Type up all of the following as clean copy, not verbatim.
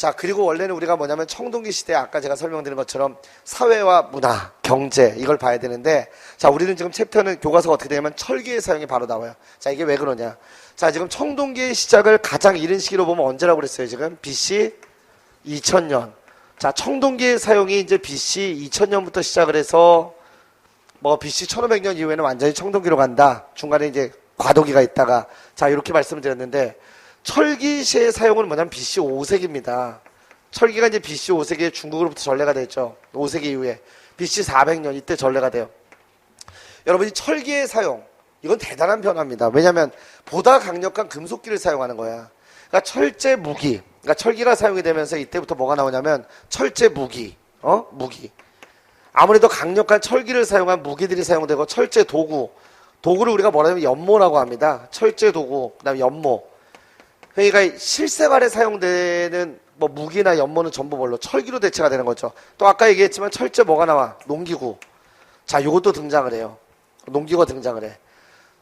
자, 그리고 원래는 우리가 뭐냐면 청동기 시대에 아까 제가 설명드린 것처럼 사회와 문화, 경제 이걸 봐야 되는데, 자, 우리는 지금 챕터는 교과서가 어떻게 되냐면 철기의 사용이 바로 나와요. 자, 이게 왜 그러냐? 자, 지금 청동기의 시작을 가장 이른 시기로 보면 언제라고 그랬어요? 지금 BC 2000년. 자, 청동기의 사용이 이제 BC 2000년부터 시작을 해서 뭐 BC 1500년 이후에는 완전히 청동기로 간다. 중간에 이제 과도기가 있다가, 자, 이렇게 말씀을 드렸는데, 철기시의 사용은 뭐냐면 BC 5세기입니다. 철기가 이제 BC 5세기에 중국으로부터 전래가 됐죠. 5세기 이후에. BC 400년 이때 전래가 돼요. 여러분이 철기의 사용, 이건 대단한 변화입니다. 왜냐하면 보다 강력한 금속기를 사용하는 거야. 그러니까 철제 무기, 그러니까 철기가 사용이 되면서 이때부터 뭐가 나오냐면 철제 무기, 무기. 아무래도 강력한 철기를 사용한 무기들이 사용되고, 철제 도구, 도구를 우리가 뭐라 하면 연모라고 합니다. 철제 도구, 그 다음에 연모. 그러니까 실생활에 사용되는 뭐 무기나 연모는 전부 뭘로? 철기로 대체가 되는 거죠. 또 아까 얘기했지만 철제 뭐가 나와? 농기구. 자, 요것도 등장을 해요. 농기구가 등장을 해.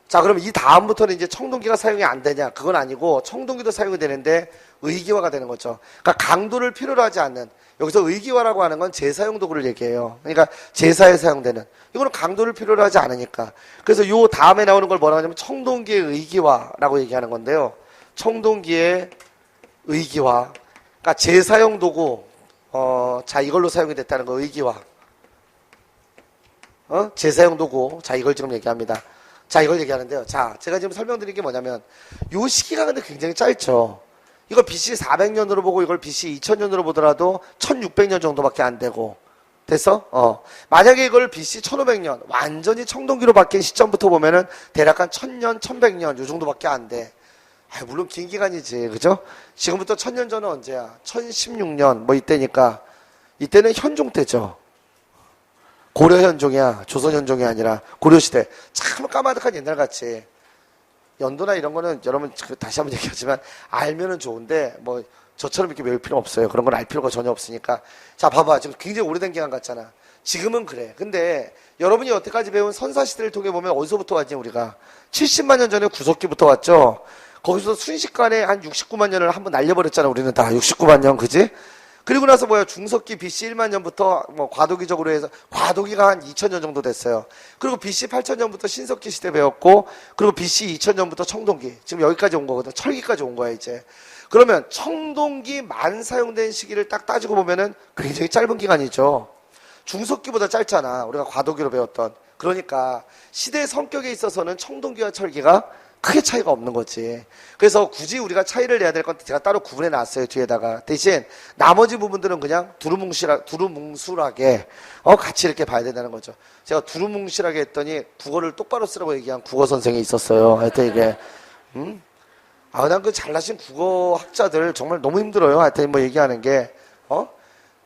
자, 그럼 이 다음부터는 이제 청동기가 사용이 안 되냐? 그건 아니고 청동기도 사용이 되는데 의기화가 되는 거죠. 그러니까 강도를 필요로 하지 않는, 여기서 의기화라고 하는 건 제사용 도구를 얘기해요. 그러니까 제사에 사용되는, 이거는 강도를 필요로 하지 않으니까. 그래서 요 다음에 나오는 걸 뭐라고 하냐면 청동기의 의기화라고 얘기하는 건데요. 청동기의 의기화, 그러니까 제사용 도구, 자, 이걸로 사용이 됐다는 거, 의기화. 제사용 도구, 자, 이걸 지금 얘기합니다. 자, 이걸 얘기하는데요. 자, 제가 지금 설명드린 게 뭐냐면, 요 시기가 근데 굉장히 짧죠. 이거 BC 400년으로 보고 이걸 BC 2000년으로 보더라도 1600년 정도밖에 안 되고. 됐어? 만약에 이걸 BC 1500년, 완전히 청동기로 바뀐 시점부터 보면은 대략 한 1000년, 1100년, 요 정도밖에 안 돼. 물론 긴 기간이지, 그죠? 지금부터 1000년 전은 언제야? 1016년, 뭐 이때니까. 이때는 현종 때죠. 고려 현종이야. 조선 현종이 아니라 고려시대. 참 까마득한 옛날같이. 연도나 이런 거는 여러분 다시 한번 얘기하지만 알면은 좋은데 뭐 저처럼 이렇게 외울 필요 없어요. 그런 건 알 필요가 전혀 없으니까. 자, 봐봐. 지금 굉장히 오래된 기간 같잖아. 지금은 그래. 근데 여러분이 여태까지 배운 선사시대를 통해 보면 어디서부터 왔지 우리가? 70만 년 전에 구석기부터 왔죠. 거기서 순식간에 한 69만 년을 한번 날려버렸잖아. 우리는 다 69만 년, 그지? 그리고 나서 뭐야, 중석기 BC 1만 년부터 뭐 과도기적으로 해서 과도기가 한 2000년 정도 됐어요. 그리고 BC 8000년부터 신석기 시대 배웠고, 그리고 BC 2000년부터 청동기, 지금 여기까지 온 거거든. 철기까지 온 거야 이제. 그러면 청동기만 사용된 시기를 딱 따지고 보면은 굉장히 짧은 기간이죠. 중석기보다 짧잖아, 우리가 과도기로 배웠던. 그러니까 시대의 성격에 있어서는 청동기와 철기가 크게 차이가 없는 거지. 그래서 굳이 우리가 차이를 내야 될 건 제가 따로 구분해 놨어요, 뒤에다가. 대신 나머지 부분들은 그냥 두루뭉술하게 같이 이렇게 봐야 된다는 거죠. 제가 두루뭉실하게 했더니 국어를 똑바로 쓰라고 얘기한 국어 선생이 있었어요. 하여튼 이게 난 그 잘나신 국어 학자들 정말 너무 힘들어요. 하여튼 뭐 얘기하는 게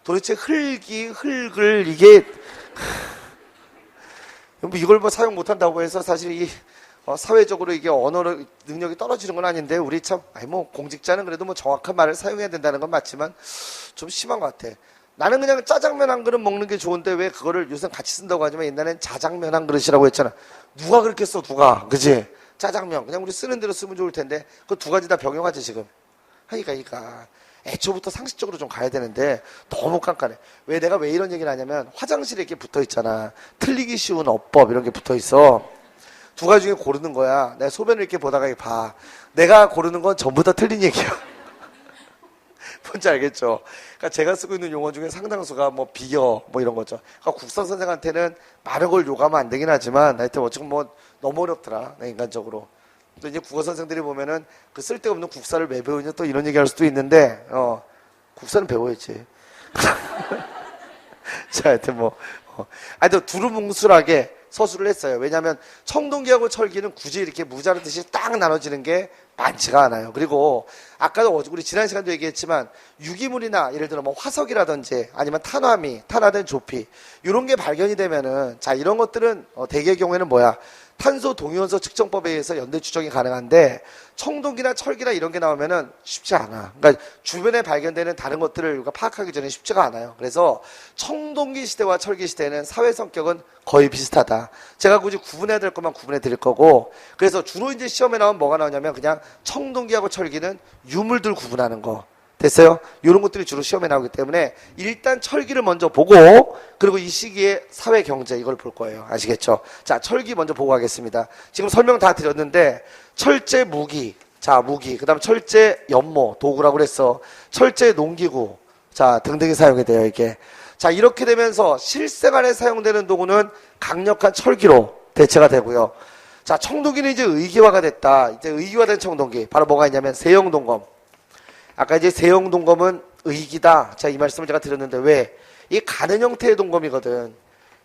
도대체 흙을 이게 이걸 뭐 사용 못한다고 해서 사실 이 사회적으로 이게 언어 능력이 떨어지는 건 아닌데, 우리 참, 뭐, 공직자는 그래도 뭐 정확한 말을 사용해야 된다는 건 맞지만, 좀 심한 것 같아. 나는 그냥 짜장면 한 그릇 먹는 게 좋은데 왜 그거를 요새 같이 쓴다고 하지만 옛날엔 자장면 한 그릇이라고 했잖아. 누가 그렇게 써, 누가. 그지? 짜장면. 그냥 우리 쓰는 대로 쓰면 좋을 텐데, 그 두 가지 다 병용하지, 지금. 그러니까. 애초부터 상식적으로 좀 가야 되는데, 너무 깐깐해. 내가 왜 이런 얘기를 하냐면, 화장실에 이렇게 붙어 있잖아. 틀리기 쉬운 어법, 이런 게 붙어 있어. 두 가지 중에 고르는 거야. 내가 소변을 이렇게 보다가 봐. 내가 고르는 건 전부 다 틀린 얘기야. 뭔지 알겠죠? 그러니까 제가 쓰고 있는 용어 중에 상당수가 뭐 비어, 뭐 이런 거죠. 그러니까 국선 선생한테는 많은 걸 요구하면 안 되긴 하지만, 하여튼 어쨌든 뭐 너무 어렵더라, 인간적으로. 또 이제 국어 선생들이 보면은 그 쓸데없는 국사를 왜 배우냐 또 이런 얘기 할 수도 있는데, 국사는 배워야지. 자, 하여튼 뭐, 하여튼 두루뭉술하게 서술을 했어요. 왜냐하면 청동기하고 철기는 굳이 이렇게 무자르듯이 딱 나눠지는 게 많지가 않아요. 그리고 아까도 우리 지난 시간도 얘기했지만 유기물이나 예를 들어 뭐 화석이라든지 아니면 탄화미, 탄화된 조피 이런 게 발견이 되면은, 자, 이런 것들은 대개의 경우에는 뭐야, 탄소 동위원소 측정법에 의해서 연대 추정이 가능한데, 청동기나 철기나 이런 게 나오면은 쉽지 않아. 그러니까 주변에 발견되는 다른 것들을 우리가 파악하기 전에 쉽지가 않아요. 그래서 청동기 시대와 철기 시대는 사회 성격은 거의 비슷하다. 제가 굳이 구분해야 될 것만 구분해 드릴 거고, 그래서 주로 이제 시험에 나오면 뭐가 나오냐면 그냥 청동기하고 철기는 유물들 구분하는 거. 됐어요? 이런 것들이 주로 시험에 나오기 때문에 일단 철기를 먼저 보고 그리고 이 시기에 사회 경제 이걸 볼 거예요. 아시겠죠? 자, 철기 먼저 보고 가겠습니다. 지금 설명 다 드렸는데 철제 무기, 자 무기, 그다음 철제 연모 도구라고 그랬어. 철제 농기구, 자 등등이 사용이 돼요 이게. 자 이렇게 되면서 실생활에 사용되는 도구는 강력한 철기로 대체가 되고요. 자 청동기는 이제 의기화가 됐다. 이제 의기화된 청동기 바로 뭐가 있냐면 세형동검. 아까 이제 세형동검은 의기다. 자, 이 말씀을 제가 드렸는데 왜? 이 가는 형태의 동검이거든.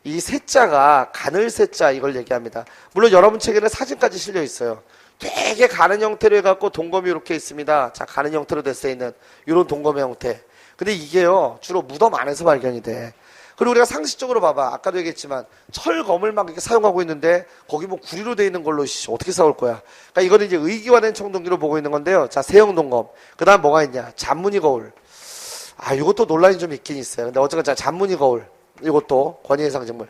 이 세자가 가늘 세자 이걸 얘기합니다. 물론 여러분 책에는 사진까지 실려 있어요. 되게 가는 형태로 해갖고 동검이 이렇게 있습니다. 자, 가는 형태로 됐어 있는 이런 동검의 형태. 근데 이게요 주로 무덤 안에서 발견이 돼. 그리고 우리가 상식적으로 봐봐. 아까도 얘기했지만 철검을 막 이렇게 사용하고 있는데 거기 뭐 구리로 돼 있는 걸로 어떻게 싸울 거야. 그러니까 이거는 이제 의기화된 청동기로 보고 있는 건데요. 자, 세형동검. 그 다음 뭐가 있냐. 잔무늬 거울. 아, 이것도 논란이 좀 있긴 있어요. 근데 어쨌건 자, 잔무늬 거울. 이것도 권위의 상징물.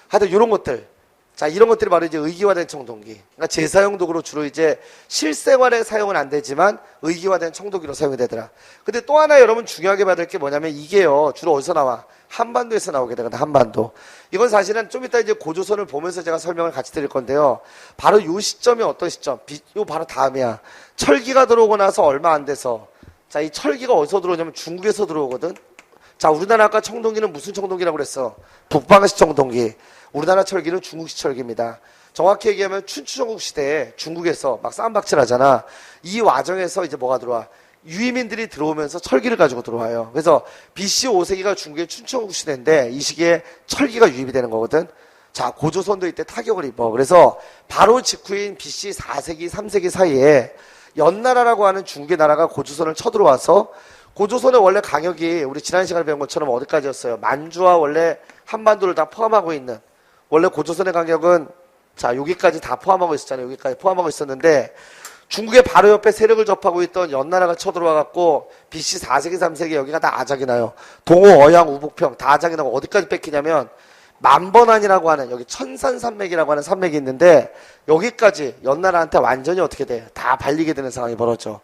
하여튼 이런 것들. 자, 이런 것들이 바로 이제 의기화된 청동기. 그러니까 제사용 도구로 주로 이제 실생활에 사용은 안 되지만 의기화된 청동기로 사용이 되더라. 근데 또 하나 여러분 중요하게 받을 게 뭐냐면 이게요 주로 어디서 나와? 한반도에서 나오게 되거든. 한반도. 이건 사실은 좀 이따 이제 고조선을 보면서 제가 설명을 같이 드릴 건데요. 바로 요 시점이 어떤 시점? 요 바로 다음이야. 철기가 들어오고 나서 얼마 안 돼서 자, 이 철기가 어디서 들어오냐면 중국에서 들어오거든. 자, 우리나라 아까 청동기는 무슨 청동기라고 그랬어? 북방식 청동기. 우리나라 철기는 중국식 철기입니다. 정확히 얘기하면 춘추전국 시대에 중국에서 막 쌈박질 하잖아. 이 와정에서 이제 뭐가 들어와? 유이민들이 들어오면서 철기를 가지고 들어와요. 그래서 BC 5세기가 중국의 춘추전국 시대인데 이 시기에 철기가 유입이 되는 거거든. 자, 고조선도 이때 타격을 입어. 그래서 바로 직후인 BC 4세기, 3세기 사이에 연나라라고 하는 중국의 나라가 고조선을 쳐들어와서 고조선의 원래 강역이 우리 지난 시간에 배운 것처럼 어디까지였어요? 만주와 원래 한반도를 다 포함하고 있는 원래 고조선의 강역은 자 여기까지 다 포함하고 있었잖아요. 여기까지 포함하고 있었는데 중국의 바로 옆에 세력을 접하고 있던 연나라가 쳐들어와 갖고 BC 4세기 3세기 여기가 다 아작이 나요. 동호, 어양, 우북평 다 아작이 나고 어디까지 뺏기냐면 만번안이라고 하는 여기 천산산맥이라고 하는 산맥이 있는데 여기까지 연나라한테 완전히 어떻게 돼? 다 발리게 되는 상황이 벌어져.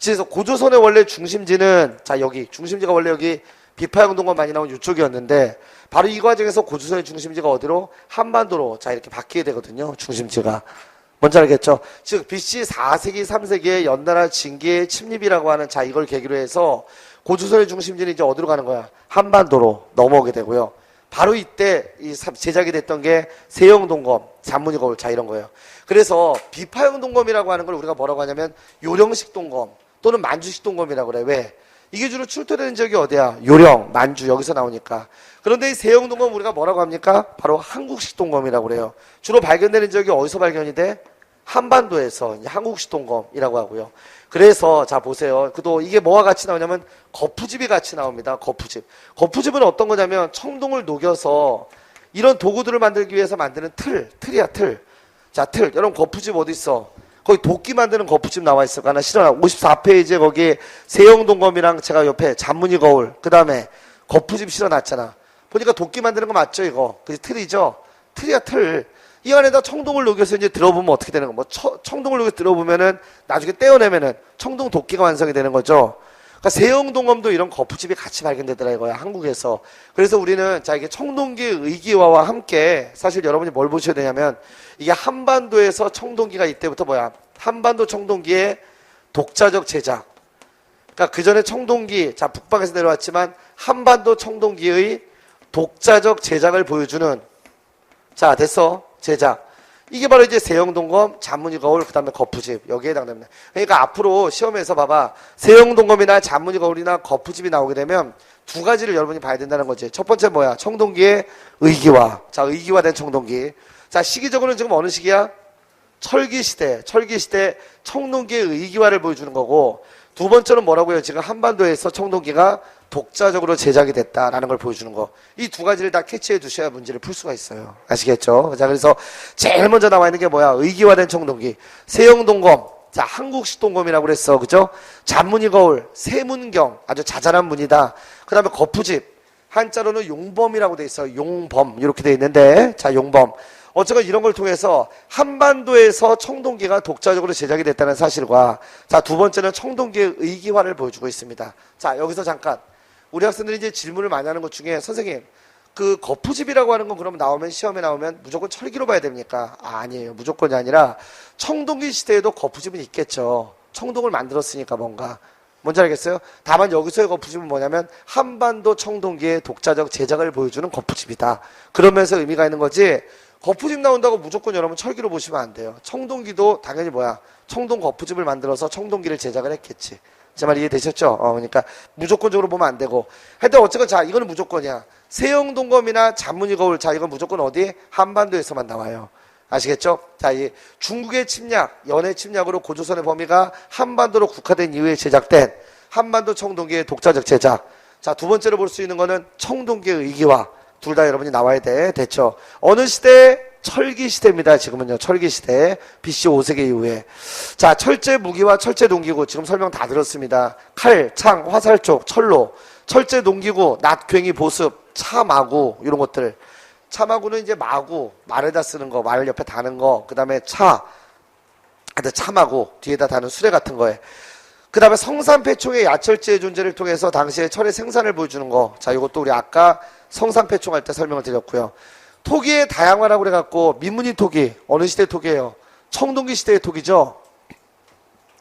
그래서 고조선의 원래 중심지는 자 여기 중심지가 원래 여기 비파영동과 많이 나온 이쪽이었는데 바로 이 과정에서 고조선의 중심지가 어디로? 한반도로 자 이렇게 바뀌게 되거든요. 중심지가. 뭔지 알겠죠? 즉 BC 4세기 3세기의 연나라 징기의 침입이라고 하는 자 이걸 계기로 해서 고조선의 중심지는 이제 어디로 가는 거야? 한반도로 넘어오게 되고요. 바로 이때 이 제작이 됐던 게 세형동검, 잔무늬 거울 자 이런 거예요. 그래서 비파형동검이라고 하는 걸 우리가 뭐라고 하냐면 요령식 동검 또는 만주식 동검이라고 그래. 왜? 이게 주로 출토되는 지역이 어디야? 요령, 만주 여기서 나오니까. 그런데 이 세형동검 우리가 뭐라고 합니까? 바로 한국식 동검이라고 그래요. 주로 발견되는 지역이 어디서 발견이 돼? 한반도에서 한국식 동검이라고 하고요. 그래서 자 보세요. 그도 이게 뭐와 같이 나오냐면 거푸집이 같이 나옵니다. 거푸집. 거푸집은 어떤 거냐면 청동을 녹여서 이런 도구들을 만들기 위해서 만드는 틀이야 틀. 자 틀. 여러분 거푸집 어디 있어? 거기 도끼 만드는 거푸집 나와 있을 거나 실어놔. 54페이지에 거기 세형동검이랑 제가 옆에 잔무늬 거울 그 다음에 거푸집 실어놨잖아. 보니까 도끼 만드는 거 맞죠 이거? 그게 틀이죠? 틀이야 틀. 이 안에다 청동을 녹여서 이제 들어보면 어떻게 되는 거? 뭐 청동을 녹여서 들어보면은 나중에 떼어내면은 청동 도끼가 완성이 되는 거죠. 그러니까 세형동검도 이런 거푸집이 같이 발견되더라 이거야 한국에서. 그래서 우리는 자 이게 청동기의 의기화와 함께 사실 여러분이 뭘 보셔야 되냐면 이게 한반도에서 청동기가 이때부터 뭐야? 한반도 청동기의 독자적 제작. 그러니까 그 전에 청동기 자 북방에서 내려왔지만 한반도 청동기의 독자적 제작을 보여주는 자 됐어. 제작. 이게 바로 이제 세형동검, 잔무늬 거울, 그 다음에 거푸집. 여기에 해당됩니다. 그러니까 앞으로 시험에서 봐봐. 세형동검이나 잔무늬 거울이나 거푸집이 나오게 되면 두 가지를 여러분이 봐야 된다는 거지. 첫 번째 뭐야? 청동기의 의기화. 자, 의기화된 청동기. 자, 시기적으로는 지금 어느 시기야? 철기시대. 철기시대 청동기의 의기화를 보여주는 거고 두 번째는 뭐라고요? 지금 한반도에서 청동기가 독자적으로 제작이 됐다라는 걸 보여주는 거. 이 두 가지를 다 캐치해 두셔야 문제를 풀 수가 있어요. 아시겠죠? 자, 그래서 제일 먼저 나와 있는 게 뭐야? 의기화된 청동기. 세형동검. 자, 한국식 동검이라고 그랬어. 그죠? 잔무늬 거울, 세문경. 아주 자잘한 문이다. 그 다음에 거푸집. 한자로는 용범이라고 돼 있어요. 용범. 이렇게 돼 있는데. 자, 용범. 어쨌건 이런 걸 통해서 한반도에서 청동기가 독자적으로 제작이 됐다는 사실과 자, 두 번째는 청동기의 의기화를 보여주고 있습니다. 자, 여기서 잠깐 우리 학생들이 이제 질문을 많이 하는 것 중에 선생님 그 거푸집이라고 하는 건 그러면 나오면 시험에 나오면 무조건 철기로 봐야 됩니까? 아니에요. 무조건이 아니라 청동기 시대에도 거푸집은 있겠죠. 청동을 만들었으니까 뭔지 알겠어요? 다만 여기서의 거푸집은 뭐냐면 한반도 청동기의 독자적 제작을 보여주는 거푸집이다. 그러면서 의미가 있는 거지 거푸집 나온다고 무조건 여러분 철기로 보시면 안 돼요. 청동기도 당연히 청동 거푸집을 만들어서 청동기를 제작을 했겠지. 제 말 이해되셨죠? 그러니까 무조건적으로 보면 안 되고. 하여튼 어쨌건 자 이거는 무조건이야. 세영동검이나 잔문이 거울 자 이건 무조건 어디? 한반도에서만 나와요. 아시겠죠? 자, 이 중국의 침략, 연해 침략으로 고조선의 범위가 한반도로 국화된 이후에 제작된 한반도 청동기의 독자적 제작. 자, 두 번째로 볼 수 있는 거는 청동기의 의기화. 둘 다 여러분이 나와야 돼. 됐죠? 어느 시대? 철기 시대입니다. 지금은요. 철기 시대. BC 5세기 이후에. 자, 철제 무기와 철제 농기구. 지금 설명 다 들었습니다. 칼, 창, 화살촉, 철로. 철제 농기구, 낫, 괭이, 보습, 차마구 이런 것들. 차마구는 이제 마구, 말에다 쓰는 거, 말 옆에 다는 거. 그 다음에 차마구, 뒤에다 다는 수레 같은 거에. 그 다음에 성산폐총의 야철제의 존재를 통해서 당시의 철의 생산을 보여주는 거. 자, 이것도 우리 아까 성산폐총 할 때 설명을 드렸고요. 토기의 다양화라고 그래갖고 민문이 토기, 어느 시대 토기예요? 청동기 시대의 토기죠.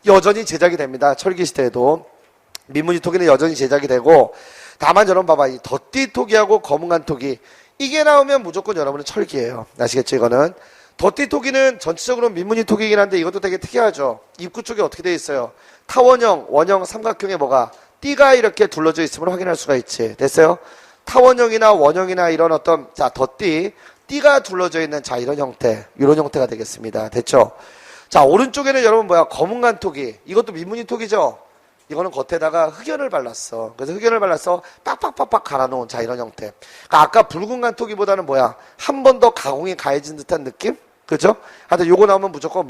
여전히 제작이 됩니다. 철기 시대에도. 민문이 토기는 여전히 제작이 되고 다만 여러분 봐봐. 이 덧띠 토기하고 검은간 토기 이게 나오면 무조건 여러분은 철기예요. 아시겠죠? 이거는. 덧띠 토기는 전체적으로 민문이 토기이긴 한데 이것도 되게 특이하죠. 입구 쪽에 어떻게 되어 있어요? 타원형, 원형, 삼각형에 띠가 이렇게 둘러져 있음을 확인할 수가 있지. 됐어요? 타원형이나 원형이나 이런 어떤 자 띠가 둘러져 있는 자 이런 형태가 되겠습니다. 됐죠? 자 오른쪽에는 여러분 검은간 토기 이것도 민문이 토기죠. 이거는 겉에다가 흑연을 발랐어. 그래서 흑연을 발라서 빡빡빡빡 갈아놓은 자 이런 형태. 그러니까 아까 붉은 간토기보다는 한 번 더 가공이 가해진 듯한 느낌? 그죠? 하여튼 요거 나오면 무조건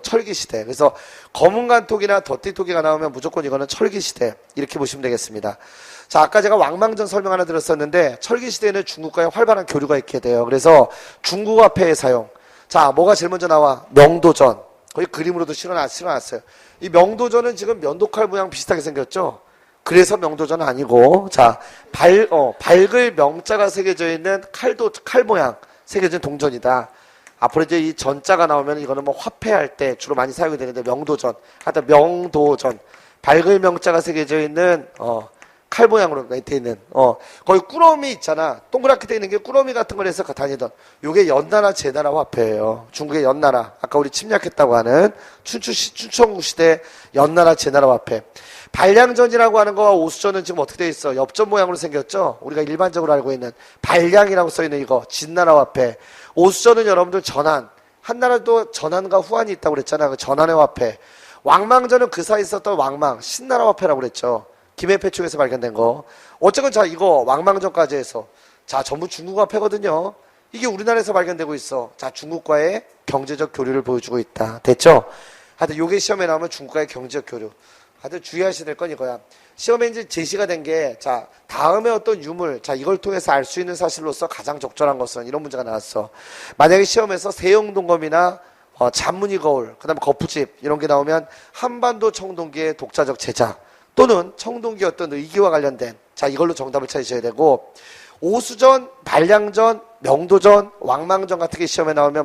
철기 시대. 그래서 검은 간토기나 덧띠 토기가 나오면 무조건 이거는 철기 시대. 이렇게 보시면 되겠습니다. 자, 아까 제가 왕망전 설명 하나 드렸었는데 철기 시대에는 중국과의 활발한 교류가 있게 돼요. 그래서 중국화폐의 사용. 자, 뭐가 제일 먼저 나와? 명도전. 거의 그림으로도 실어놨어요. 이 명도전은 지금 면도칼 모양 비슷하게 생겼죠? 그래서 명도전은 아니고, 자, 밝을 명자가 새겨져 있는 칼 모양 새겨진 동전이다. 앞으로 이제 이 전자가 나오면 이거는 화폐할 때 주로 많이 사용이 되는데 명도전. 하여튼 명도전. 밝을 명자가 새겨져 있는, 칼 모양으로 돼 있는, 거기 꾸러미 있잖아. 동그랗게 돼 있는 게 꾸러미 같은 걸 해서 다니던. 요게 연나라 제나라 화폐예요. 중국의 연나라. 아까 우리 침략했다고 하는 춘천국 시대 연나라 제나라 화폐. 발량전이라고 하는 거와 오수전은 지금 어떻게 돼 있어? 엽전 모양으로 생겼죠? 우리가 일반적으로 알고 있는 발량이라고 써 있는 이거. 진나라 화폐. 오수전은 여러분들 전환. 한나라도 전환과 후환이 있다고 그랬잖아. 그 전환의 화폐. 왕망전은 그 사이에 있었던 왕망. 신나라 화폐라고 그랬죠. 김해패 쪽에서 발견된 거. 어쨌건 자 이거 왕망전까지 해서 자 전부 중국 화폐거든요. 이게 우리나라에서 발견되고 있어. 자 중국과의 경제적 교류를 보여주고 있다. 됐죠? 하여튼 요게 시험에 나오면 중국과의 경제적 교류. 하여튼 주의하셔야 될 건 이거야. 시험에 이제 제시가 된 게 자 다음에 어떤 유물 자 이걸 통해서 알 수 있는 사실로서 가장 적절한 것은 이런 문제가 나왔어. 만약에 시험에서 세영동검이나 잔문이 거울 그다음에 거푸집 이런 게 나오면 한반도 청동기의 독자적 제작 또는 청동기 어떤 의기와 관련된 자 이걸로 정답을 찾으셔야 되고 오수전, 발량전, 명도전, 왕망전 같은 게 시험에 나오면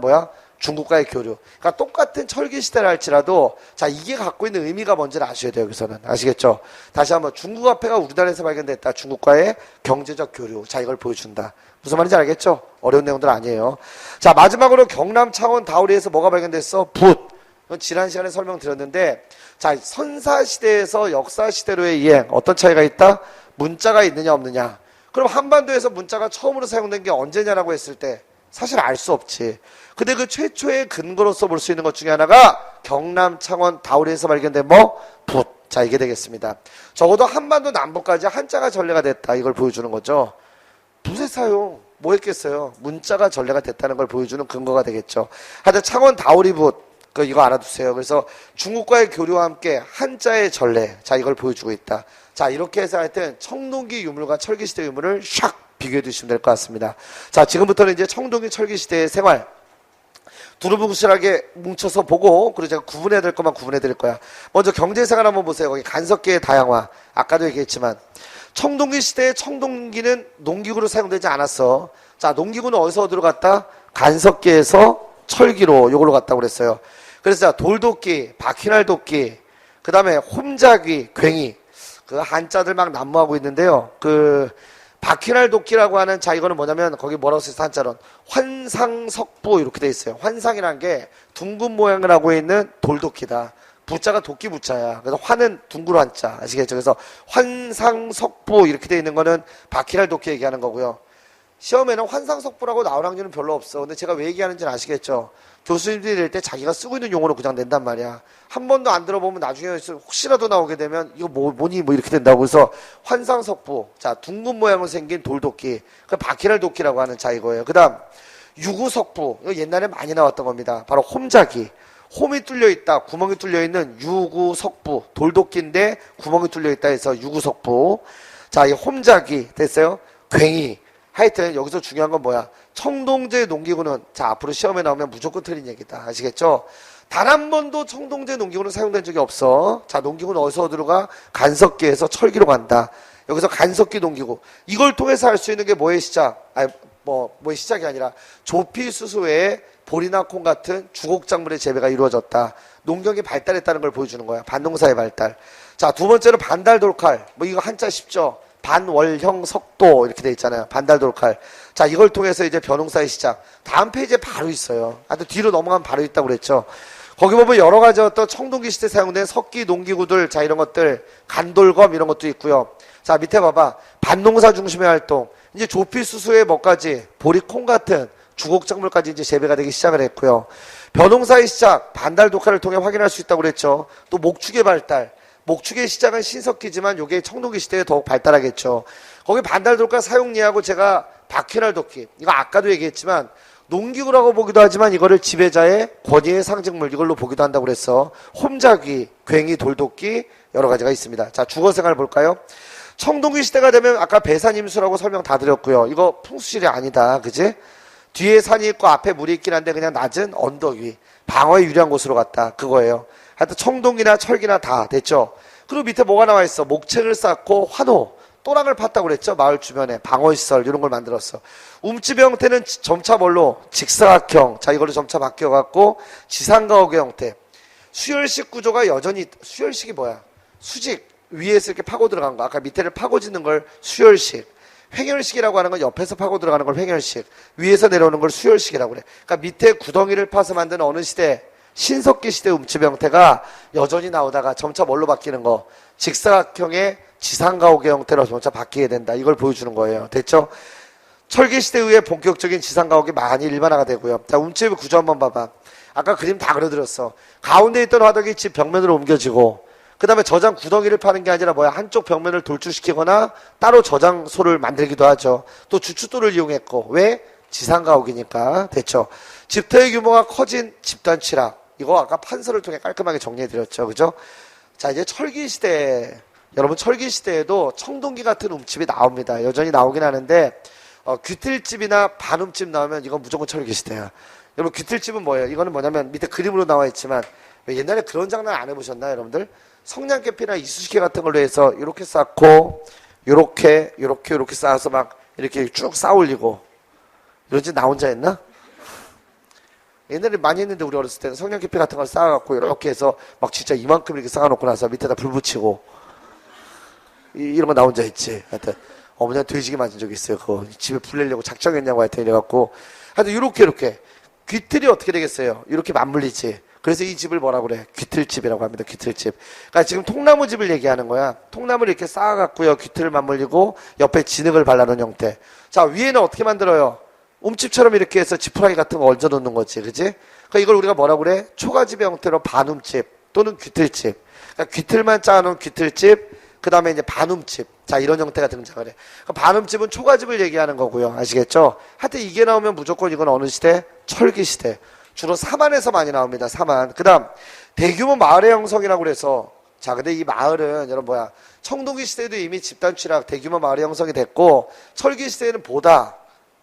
중국과의 교류. 그러니까 똑같은 철기 시대를 할지라도 자 이게 갖고 있는 의미가 뭔지를 아셔야 돼요. 여기서는 아시겠죠? 다시 한번 중국 화폐가 우리나라에서 발견됐다. 중국과의 경제적 교류. 자 이걸 보여준다. 무슨 말인지 알겠죠? 어려운 내용들 아니에요. 자 마지막으로 경남 창원 다우리에서 뭐가 발견됐어? 붓. 지난 시간에 설명드렸는데 자 선사시대에서 역사시대로의 이행 어떤 차이가 있다? 문자가 있느냐 없느냐. 그럼 한반도에서 문자가 처음으로 사용된 게 언제냐라고 했을 때 사실 알 수 없지. 근데 그 최초의 근거로서 볼 수 있는 것 중에 하나가 경남 창원 다우리에서 발견된 붓. 자 이게 되겠습니다. 적어도 한반도 남부까지 한자가 전래가 됐다. 이걸 보여주는 거죠. 붓의 사용 뭐 했겠어요? 문자가 전래가 됐다는 걸 보여주는 근거가 되겠죠. 하여튼 창원 다우리 붓 이거 알아두세요. 그래서 중국과의 교류와 함께 한자의 전래. 자, 이걸 보여주고 있다. 자, 이렇게 해서 하여튼 청동기 유물과 철기시대 유물을 샥 비교해 두시면 될 것 같습니다. 자, 지금부터는 이제 청동기 철기 시대의 생활 두루뭉실하게 뭉쳐서 보고, 그리고 제가 구분해야 될 것만 구분해 드릴 거야. 먼저 경제생활 한번 보세요. 거기 간섭기의 다양화. 아까도 얘기했지만 청동기 시대에 청동기는 농기구로 사용되지 않았어. 자, 농기구는 어디서 들어갔다? 간섭기에서 철기로 요걸로 갔다고 그랬어요. 그래서 자, 돌도끼, 바퀴날 도끼, 그 다음에 홈자귀, 괭이, 그 한자들 막 난무하고 있는데요. 그 바퀴날 도끼라고 하는, 자, 이거는 뭐냐면 거기 뭐라고 써있어? 한자론 환상석부 이렇게 돼 있어요. 환상이란 게 둥근 모양을 하고 있는 돌도끼다. 부자가 도끼 부자야. 그래서 환은 둥그로 한자, 아시겠죠? 그래서 환상석부 이렇게 돼 있는 거는 바퀴날 도끼 얘기하는 거고요. 시험에는 환상석부라고 나올 확률은 별로 없어. 근데 제가 왜 얘기하는지는 아시겠죠? 교수님들이 낼 때 자기가 쓰고 있는 용어로 그냥 낸단 말이야. 한 번도 안 들어보면 나중에 혹시라도 나오게 되면 이거 뭐니 이렇게 된다고. 그래서 환상석부, 자, 둥근 모양으로 생긴 돌도끼, 그 바퀴날 도끼라고 하는 자 이거예요. 그 다음 유구석부, 이거 옛날에 많이 나왔던 겁니다. 바로 홈자기, 홈이 뚫려 있다, 구멍이 뚫려 있는 유구석부, 돌도끼인데 구멍이 뚫려 있다 해서 유구석부. 자, 이 홈자기 됐어요? 괭이. 하여튼 여기서 중요한 건 뭐야? 청동제 농기구는, 자, 앞으로 시험에 나오면 무조건 틀린 얘기다. 아시겠죠? 단 한 번도 청동제 농기구는 사용된 적이 없어. 자, 농기구는 어디서 들어가? 간섭기에서 철기로 간다. 여기서 간섭기 농기구. 이걸 통해서 할 수 있는 게 뭐의 시작? 뭐의 시작이 아니라 조피수수 외에 보리나 콩 같은 주곡작물의 재배가 이루어졌다. 농경이 발달했다는 걸 보여주는 거야. 반농사의 발달. 자, 두 번째는 반달돌칼. 뭐 이거 한자 쉽죠? 반월형 석도 이렇게 돼 있잖아요. 반달돌칼. 자, 이걸 통해서 이제 벼농사의 시작. 다음 페이지에 바로 있어요. 하여튼 뒤로 넘어가면 바로 있다고 그랬죠. 거기 보면 여러 가지 어떤 청동기 시대 사용된 석기 농기구들, 자, 이런 것들, 간돌검 이런 것도 있고요. 자, 밑에 봐봐. 반농사 중심의 활동. 이제 조피수수의 뭐까지? 보리콩 같은 주곡작물까지 이제 재배가 되기 시작을 했고요. 벼농사의 시작, 반달돌칼을 통해 확인할 수 있다고 그랬죠. 또 목축의 발달. 목축의 시작은 신석기지만 요게 청동기 시대에 더욱 발달하겠죠. 거기 반달돌칼 사용리하고 제가 바퀴날 도끼, 이거 아까도 얘기했지만 농기구라고 보기도 하지만 이거를 지배자의 권위의 상징물 이걸로 보기도 한다고 그랬어. 홈자귀, 괭이, 돌도끼 여러 가지가 있습니다. 자, 주거생활 볼까요? 청동기 시대가 되면 아까 배산임수라고 설명 다 드렸고요. 이거 풍수실이 아니다. 그지? 뒤에 산이 있고 앞에 물이 있긴 한데 그냥 낮은 언덕 위, 방어에 유리한 곳으로 갔다. 그거예요. 하여튼 청동기나 철기나 다 됐죠. 그리고 밑에 뭐가 나와 있어? 목책을 쌓고 환호, 또랑을 팠다고 그랬죠. 마을 주변에 방어시설 이런 걸 만들었어. 움집 형태는 점차 뭘로? 직사각형. 자, 이걸로 점차 바뀌어갖고 지상가옥의 형태. 수열식 구조가 여전히, 수열식이 뭐야? 수직 위에서 이렇게 파고 들어간 거. 아까 밑에를 파고 짓는 걸 수열식. 횡열식이라고 하는 건 옆에서 파고 들어가는 걸 횡열식. 위에서 내려오는 걸 수열식이라고 그래. 그러니까 밑에 구덩이를 파서 만든 어느 시대? 신석기 시대 움집 형태가 여전히 나오다가 점차 뭘로 바뀌는 거? 직사각형의 지상가옥의 형태로 점차 바뀌게 된다. 이걸 보여주는 거예요. 됐죠? 철기 시대 이후에 본격적인 지상가옥이 많이 일반화가 되고요. 자, 움집의 구조 한번 봐봐. 아까 그림 다 그려드렸어. 가운데 있던 화덕이 집 벽면으로 옮겨지고, 그 다음에 저장 구덩이를 파는 게 아니라 뭐야? 한쪽 벽면을 돌출시키거나 따로 저장소를 만들기도 하죠. 또 주춧돌을 이용했고. 왜? 지상가옥이니까. 됐죠? 집터의 규모가 커진 집단 취락. 이거 아까 판서를 통해 깔끔하게 정리해드렸죠. 그죠? 자, 이제 철기 시대. 여러분, 철기 시대에도 청동기 같은 움집이 나옵니다. 여전히 나오긴 하는데, 귀틀집이나 반움집 나오면 이건 무조건 철기 시대야. 여러분, 귀틀집은 뭐예요? 이거는 뭐냐면 밑에 그림으로 나와 있지만, 옛날에 그런 장난 안 해보셨나요, 여러분들? 성냥개피나 이쑤시개 같은 걸로 해서 이렇게 쌓고, 이렇게 쌓아서 막 이렇게 쭉 쌓아 올리고, 이런 짓 나 혼자 했나? 옛날에 많이 했는데 우리 어렸을 때는 성냥개피 같은 걸 쌓아갖고 이렇게 해서 막 진짜 이만큼 이렇게 쌓아놓고 나서 밑에다 불 붙이고 이런 거 나 혼자 했지. 하여튼 어머니한테 돼지게 맞은 적이 있어요. 그거 집에 불 내려고 작정했냐고 하여튼 이래갖고 하여튼 이렇게 귀틀이 어떻게 되겠어요? 이렇게 맞물리지. 그래서 이 집을 뭐라고 그래? 귀틀집이라고 합니다. 귀틀집. 그러니까 지금 통나무 집을 얘기하는 거야. 통나무를 이렇게 쌓아갖고요. 귀틀을 맞물리고 옆에 진흙을 발라놓은 형태. 자, 위에는 어떻게 만들어요? 움집처럼 이렇게 해서 지푸라기 같은 거 얹어 놓는 거지. 그지? 그러니까 이걸 우리가 뭐라고 그래? 초가집의 형태로 반움집 또는 귀틀집. 그러니까 귀틀만 짜놓은 귀틀집, 그 다음에 이제 반움집. 자, 이런 형태가 등장을 해. 그러니까 반움집은 초가집을 얘기하는 거고요. 아시겠죠? 하여튼 이게 나오면 무조건 이건 어느 시대? 철기 시대. 주로 사만에서 많이 나옵니다. 사만. 그 다음, 대규모 마을의 형성이라고 그래서 자, 근데 이 마을은 여러분 뭐야? 청동기 시대에도 이미 집단 취락, 대규모 마을이 형성이 됐고 철기 시대에는 보다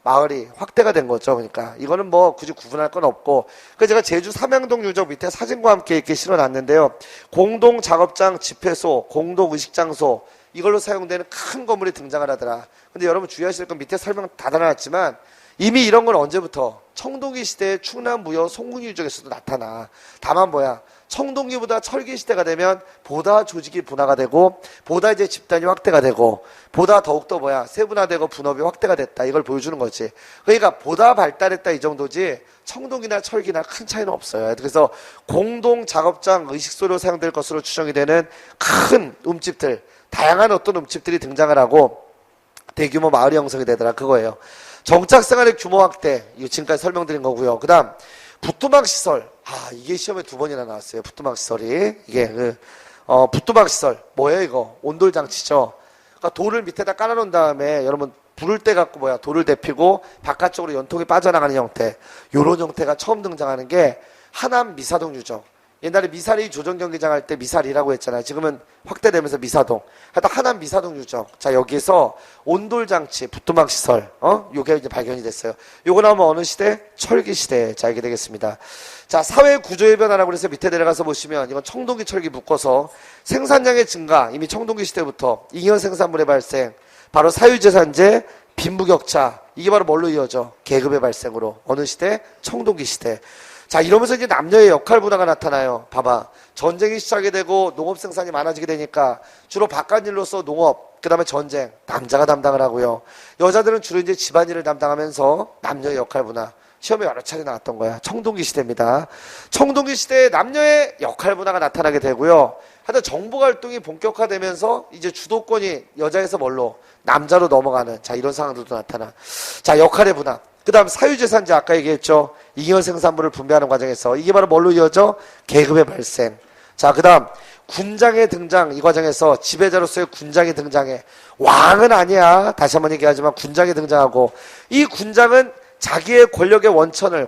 마을이 확대가 된 거죠. 그러니까 이거는 뭐 굳이 구분할 건 없고. 그래서 제가 제주 삼양동 유적 밑에 사진과 함께 이렇게 실어놨는데요. 공동 작업장, 집회소, 공동 의식장소 이걸로 사용되는 큰 건물이 등장을 하더라. 근데 여러분 주의하실 건 밑에 설명 다 달아놨지만 이미 이런 건 언제부터? 청동기 시대의 충남 무여 송군 유적에서도 나타나. 다만 뭐야? 청동기보다 철기 시대가 되면 보다 조직이 분화가 되고 보다 이제 집단이 확대가 되고 보다 더욱더 뭐야? 세분화되고 분업이 확대가 됐다. 이걸 보여주는 거지. 그러니까 보다 발달했다 이 정도지 청동기나 철기나 큰 차이는 없어요. 그래서 공동 작업장 의식소로 사용될 것으로 추정이 되는 큰 움집들, 다양한 어떤 움집들이 등장을 하고 대규모 마을이 형성이 되더라. 그거예요. 정착생활의 규모 확대. 이거 지금까지 설명드린 거고요. 그 다음 부뚜막 시설. 이게 시험에 2번이나 나왔어요. 부뚜막 시설이. 이게 부뚜막 시설. 뭐예요 이거? 온돌 장치죠. 그러니까 돌을 밑에다 깔아놓은 다음에 여러분 불을 때 갖고 뭐야? 돌을 데피고 바깥쪽으로 연통이 빠져나가는 형태. 요런 형태가 처음 등장하는 게 하남 미사동 유적. 옛날에 미사리 조정경기장 할 때 미사리라고 했잖아요. 지금은 확대되면서 미사동. 하여튼 하남 미사동 유적. 자, 여기에서 온돌장치, 부뚜막 시설, 요게 이제 발견이 됐어요. 요거 나오면 어느 시대? 철기 시대. 자, 이게 되겠습니다. 자, 사회 구조의 변화라고 해서 밑에 내려가서 보시면 이건 청동기 철기 묶어서 생산량의 증가, 이미 청동기 시대부터 잉여 생산물의 발생, 바로 사유재산제, 빈부격차, 이게 바로 뭘로 이어져? 계급의 발생으로. 어느 시대? 청동기 시대. 자, 이러면서 이제 남녀의 역할 분화가 나타나요. 봐봐. 전쟁이 시작이 되고 농업 생산이 많아지게 되니까 주로 바깥일로서 농업, 그 다음에 전쟁, 남자가 담당을 하고요. 여자들은 주로 이제 집안일을 담당하면서 남녀의 역할 분화. 시험에 여러 차례 나왔던 거야. 청동기 시대입니다. 청동기 시대에 남녀의 역할 분화가 나타나게 되고요. 하여튼 정보 활동이 본격화되면서 이제 주도권이 여자에서 뭘로? 남자로 넘어가는, 자, 이런 상황들도 나타나. 자, 역할의 분화. 그 다음 사유재산제 아까 얘기했죠. 잉여 생산물을 분배하는 과정에서 이게 바로 뭘로 이어져? 계급의 발생. 자, 그 다음 군장의 등장. 이 과정에서 지배자로서의 군장이 등장해. 왕은 아니야. 다시 한번 얘기하지만 군장이 등장하고 이 군장은 자기의 권력의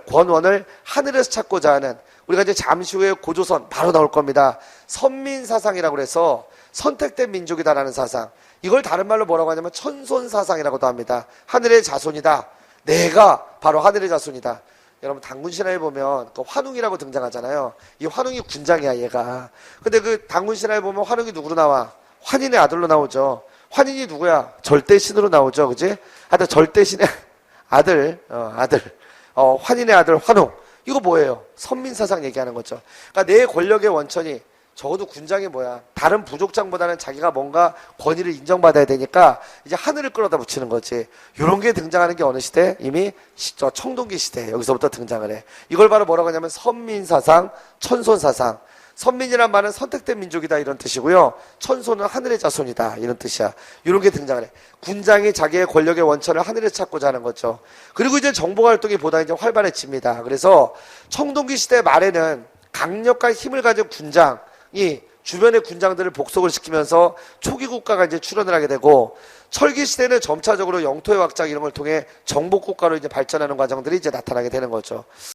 권원을 하늘에서 찾고자 하는, 우리가 이제 잠시 후에 고조선 바로 나올 겁니다. 선민사상이라고 해서 선택된 민족이다라는 사상. 이걸 다른 말로 뭐라고 하냐면 천손사상이라고도 합니다. 하늘의 자손이다. 내가 바로 하늘의 자손이다. 여러분 당군신화에 보면 그 환웅이라고 등장하잖아요. 이 환웅이 군장이야 얘가. 근데 그 당군신화에 보면 환웅이 누구로 나와? 환인의 아들로 나오죠. 환인이 누구야? 절대신으로 나오죠. 그지? 하여튼 절대신의 아들, 환인의 아들 환웅. 이거 뭐예요? 선민사상 얘기하는 거죠. 그러니까 내 권력의 원천이 적어도 군장이 뭐야? 다른 부족장보다는 자기가 뭔가 권위를 인정받아야 되니까 이제 하늘을 끌어다 붙이는 거지. 이런 게 등장하는 게 어느 시대? 이미 청동기 시대. 여기서부터 등장을 해. 이걸 바로 뭐라고 하냐면 선민사상, 천손사상. 선민이란 말은 선택된 민족이다 이런 뜻이고요. 천손은 하늘의 자손이다 이런 뜻이야. 이런 게 등장을 해. 군장이 자기의 권력의 원천을 하늘에 찾고자 하는 거죠. 그리고 이제 정보활동이 보다 이제 활발해집니다. 그래서 청동기 시대 말에는 강력한 힘을 가진 군장이 주변의 군장들을 복속을 시키면서 초기 국가가 이제 출현을 하게 되고, 철기 시대는 점차적으로 영토의 확장 이런 걸 통해 정복 국가로 이제 발전하는 과정들이 이제 나타나게 되는 거죠.